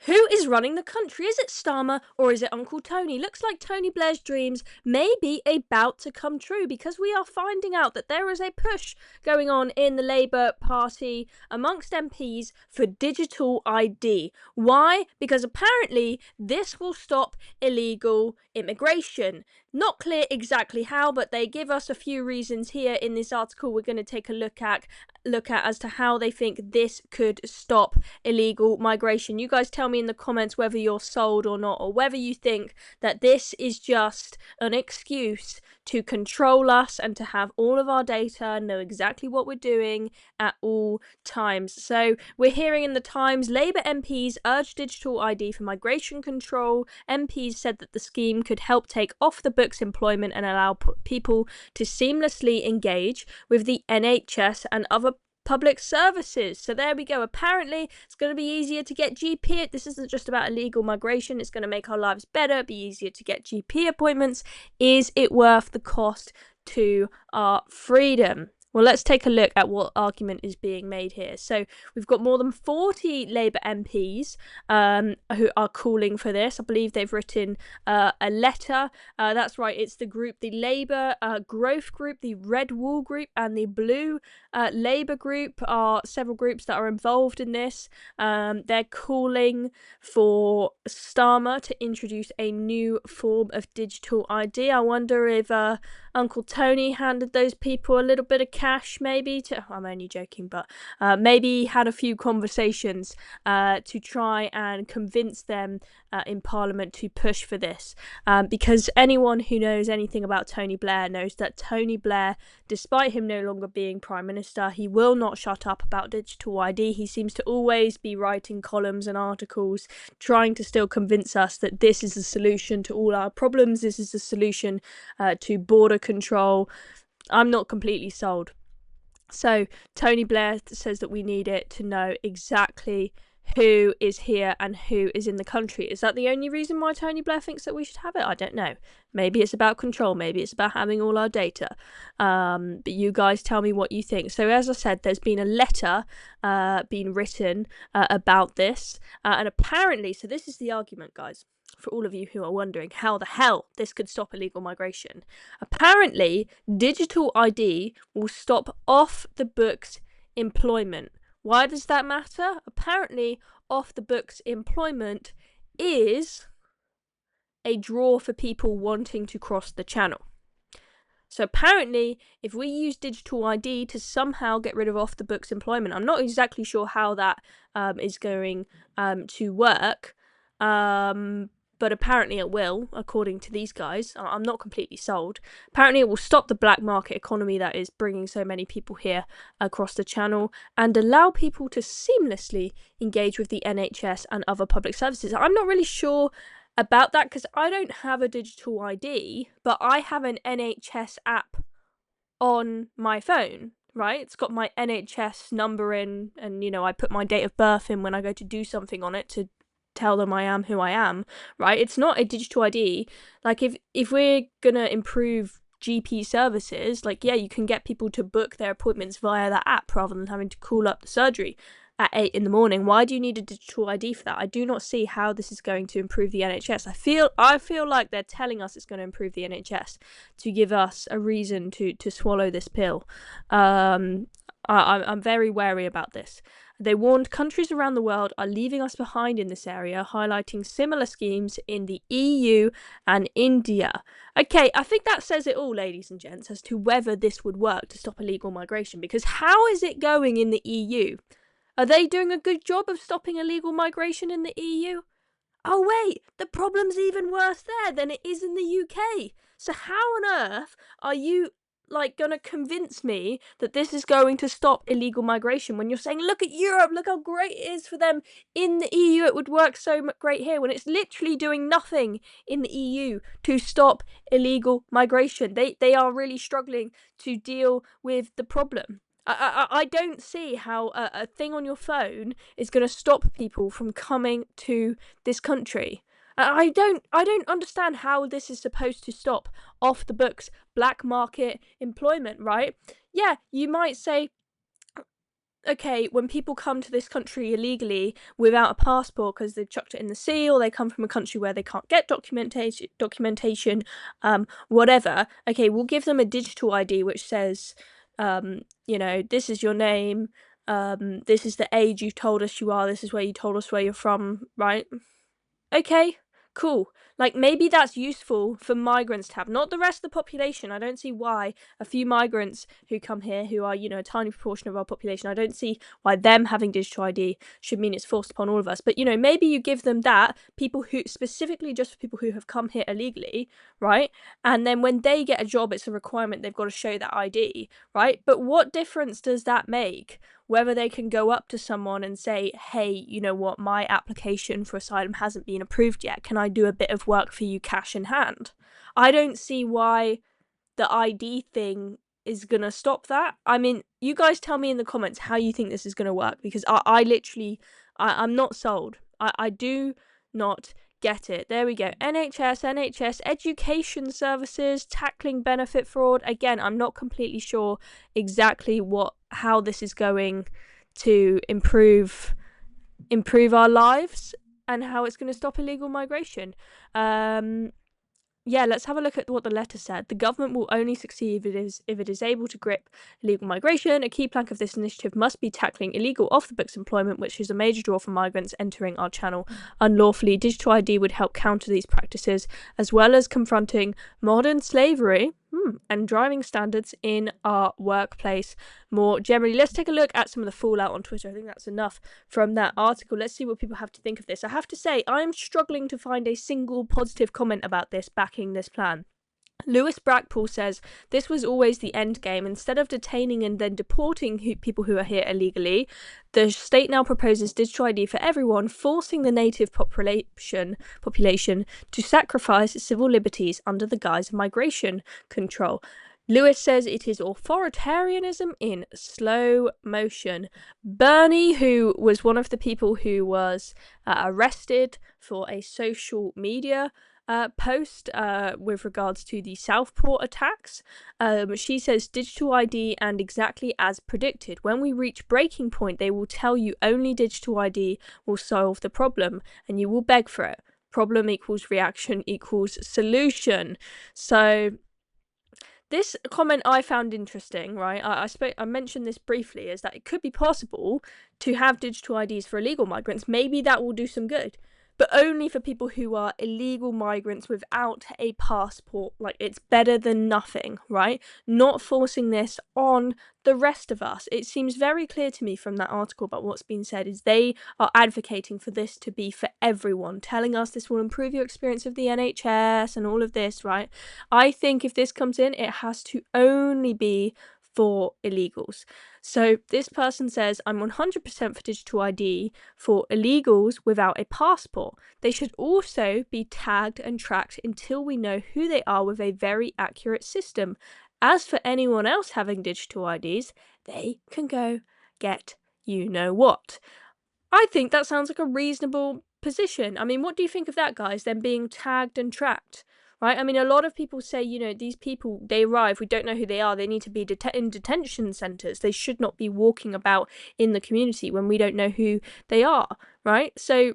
Who is running the country? Is it Starmer or is it Uncle Tony? Looks like Tony Blair's dreams may be about to come true, because we are finding out that there is a push going on in the Labour Party amongst MPs for digital ID. Why? Because apparently this will stop illegal immigration. Not clear exactly how, but they give us a few reasons here in this article we're going to take a look at as to how they think this could stop illegal migration. You guys tell me in the comments whether you're sold or not, or whether you think that this is just an excuse to control us and to have all of our data, know exactly what we're doing at all times. So we're hearing in the Times, Labour MPs urge digital ID for migration control. MPs said that the scheme could help take off the books employment and allow people to seamlessly engage with the NHS and other public services. So there we go. Apparently it's going to be easier to get GP. This isn't just about illegal migration. It's going to make our lives better, be easier to get GP appointments. Is it worth the cost to our freedom? Well, let's take a look at what argument is being made here. So we've got more than 40 Labour MPs who are calling for this. I believe they've written a letter. That's right, it's the group, the Labour Growth Group, the Red Wall Group, and the Blue Labour Group are several groups that are involved in this. They're calling for Starmer to introduce a new form of digital ID. I wonder if Uncle Tony handed those people a little bit of cash, maybe. I'm only joking, but maybe had a few conversations to try and convince them in Parliament to push for this. Because anyone who knows anything about Tony Blair knows that Tony Blair, despite him no longer being Prime Minister, he will not shut up about digital ID. He seems to always be writing columns and articles, trying to still convince us that this is the solution to all our problems. This is the solution to border control. I'm not completely sold. So Tony Blair says that we need it to know exactly who is here and who is in the country. Is that the only reason why Tony Blair thinks that we should have it? I don't know. Maybe it's about control. Maybe it's about having all our data. But you guys tell me what you think. So as I said, there's been a letter being written about this. And apparently, so this is the argument, guys, for all of you who are wondering how the hell this could stop illegal migration. Apparently, digital ID will stop off the books employment. Why does that matter? Apparently, off the books employment is a draw for people wanting to cross the channel. So apparently, if we use digital ID to somehow get rid of off the books employment, I'm not exactly sure how that is going to work. But apparently it will, according to these guys. I'm not completely sold. Apparently it will stop the black market economy that is bringing so many people here across the channel and allow people to seamlessly engage with the NHS and other public services. I'm not really sure about that because I don't have a digital ID, but I have an NHS app on my phone. Right, it's got my NHS number in, and I put my date of birth in when I go to do something on it to tell them I am who I am, right? It's not a digital ID. Like if we're gonna improve GP services, like you can get people to book their appointments via that app rather than having to call up the surgery at 8 in the morning. Why do you need a digital ID for that? I do not see how this is going to improve the NHS. I feel like they're telling us it's going to improve the NHS to give us a reason to swallow this pill. I'm very wary about this. They warned countries around the world are leaving us behind in this area, highlighting similar schemes in the EU and India. Okay, I think that says it all, ladies and gents, as to whether this would work to stop illegal migration. Because how is it going in the EU? Are they doing a good job of stopping illegal migration in the EU? Oh wait, the problem's even worse there than it is in the UK. So how on earth are you gonna convince me that this is going to stop illegal migration when you're saying, look at Europe, look how great it is for them in the EU, it would work so great here, when it's literally doing nothing in the EU to stop illegal migration. They are really struggling to deal with the problem. I don't see how a thing on your phone is going to stop people from coming to this country. I don't understand how this is supposed to stop off the books black market employment, right? Yeah, you might say okay, when people come to this country illegally without a passport because they've chucked it in the sea, or they come from a country where they can't get documentation, whatever. Okay, we'll give them a digital ID which says, this is your name, this is the age you told us you are, this is where you told us where you're from, right? Okay, cool. Like, maybe that's useful for migrants to have, not the rest of the population. I don't see why a few migrants who come here, who are, a tiny proportion of our population, I don't see why them having digital ID should mean it's forced upon all of us. But, maybe you give them that, people who, specifically just for people who have come here illegally, right? And then when they get a job, it's a requirement, they've got to show that ID, right? But what difference does that make? Whether they can go up to someone and say, hey, you know what, my application for asylum hasn't been approved yet. Can I do a bit of work for you cash in hand? I don't see why the ID thing is going to stop that. I mean, you guys tell me in the comments how you think this is going to work, because I'm not sold. I do not get it. There we go. NHS, education services, tackling benefit fraud. Again, I'm not completely sure exactly how this is going to improve our lives and how it's going to stop illegal migration. Let's have a look at what the letter said. The government will only succeed if it is able to grip illegal migration. A key plank of this initiative must be tackling illegal off-the-books employment, which is a major draw for migrants entering our channel unlawfully. Digital ID would help counter these practices, as well as confronting modern slavery and driving standards in our workplace more generally. Let's take a look at some of the fallout on Twitter. I think that's enough from that article. Let's see what people have to think of this. I have to say, I'm struggling to find a single positive comment about this backing this plan. Lewis Brackpool says, this was always the end game. Instead of detaining and then deporting people who are here illegally, the state now proposes digital ID for everyone, forcing the native population to sacrifice civil liberties under the guise of migration control. Lewis says it is authoritarianism in slow motion. Bernie, who was one of the people who was arrested for a social media post with regards to the Southport attacks. She says digital ID, and exactly as predicted. When we reach breaking point, they will tell you only digital ID will solve the problem, and you will beg for it. Problem equals reaction equals solution. So this comment I found interesting, right? I mentioned this briefly, is that it could be possible to have digital IDs for illegal migrants. Maybe that will do some good, but only for people who are illegal migrants without a passport. Like, it's better than nothing, right? Not forcing this on the rest of us. It seems very clear to me from that article about what's been said is they are advocating for this to be for everyone, telling us this will improve your experience of the NHS and all of this, right? I think if this comes in, it has to only be for illegals. So this person says, I'm 100% for digital ID for illegals without a passport. They should also be tagged and tracked until we know who they are with a very accurate system. As for anyone else having digital IDs, they can go get you know what. I think that sounds like a reasonable position. I mean, what do you think of that, guys? Them being tagged and tracked, right? I mean, a lot of people say, these people, they arrive, we don't know who they are. They need to be in detention centres. They should not be walking about in the community when we don't know who they are, right? So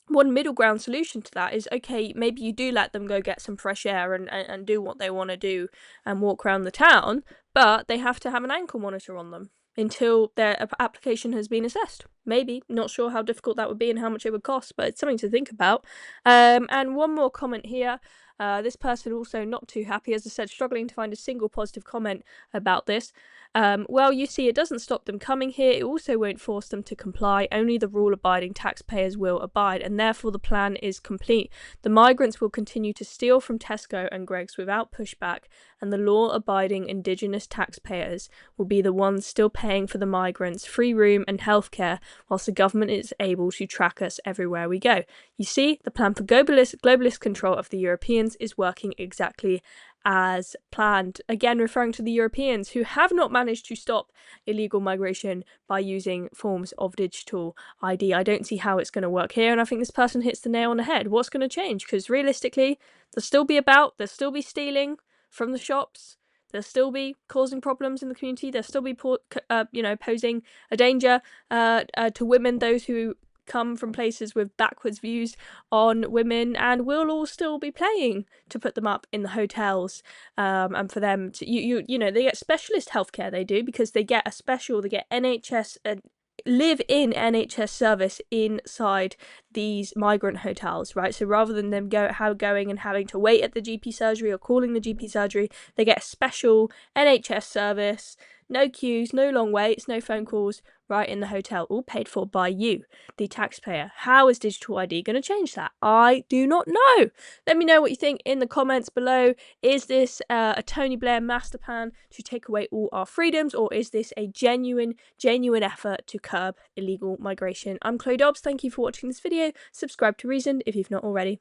one middle ground solution to that is, okay, maybe you do let them go get some fresh air and do what they want to do and walk around the town, but they have to have an ankle monitor on them until their application has been assessed. Maybe. Not sure how difficult that would be and how much it would cost, but it's something to think about. And one more comment here. This person also not too happy, as I said, struggling to find a single positive comment about this. Well, you see, it doesn't stop them coming here. It also won't force them to comply. Only the rule-abiding taxpayers will abide, and therefore the plan is complete. The migrants will continue to steal from Tesco and Greggs without pushback, and the law-abiding Indigenous taxpayers will be the ones still paying for the migrants' free room and healthcare, whilst the government is able to track us everywhere we go. You see, the plan for globalist control of the Europeans is working exactly as planned. Again, referring to the Europeans who have not managed to stop illegal migration by using forms of digital ID. I don't see how it's going to work here, and I think this person hits the nail on the head. What's going to change? Because realistically, they'll still be stealing from the shops. they'll still be causing problems in the community. They'll still be, posing a danger to women, those who come from places with backwards views on women, and we'll all still be paying to put them up in the hotels, and for them to they get specialist healthcare, they do, because they get NHS live in NHS service inside these migrant hotels, right? So rather than them going and having to wait at the GP surgery or calling the GP surgery, they get a special NHS service, no queues, no long waits, no phone calls, right in the hotel, all paid for by you, the taxpayer. How is digital ID going to change that? I do not know. Let me know what you think in the comments below. Is this a Tony Blair master plan to take away all our freedoms, or is this a genuine effort to curb illegal migration? I'm Chloe Dobbs. Thank you for watching this video. Subscribe to Reason if you've not already.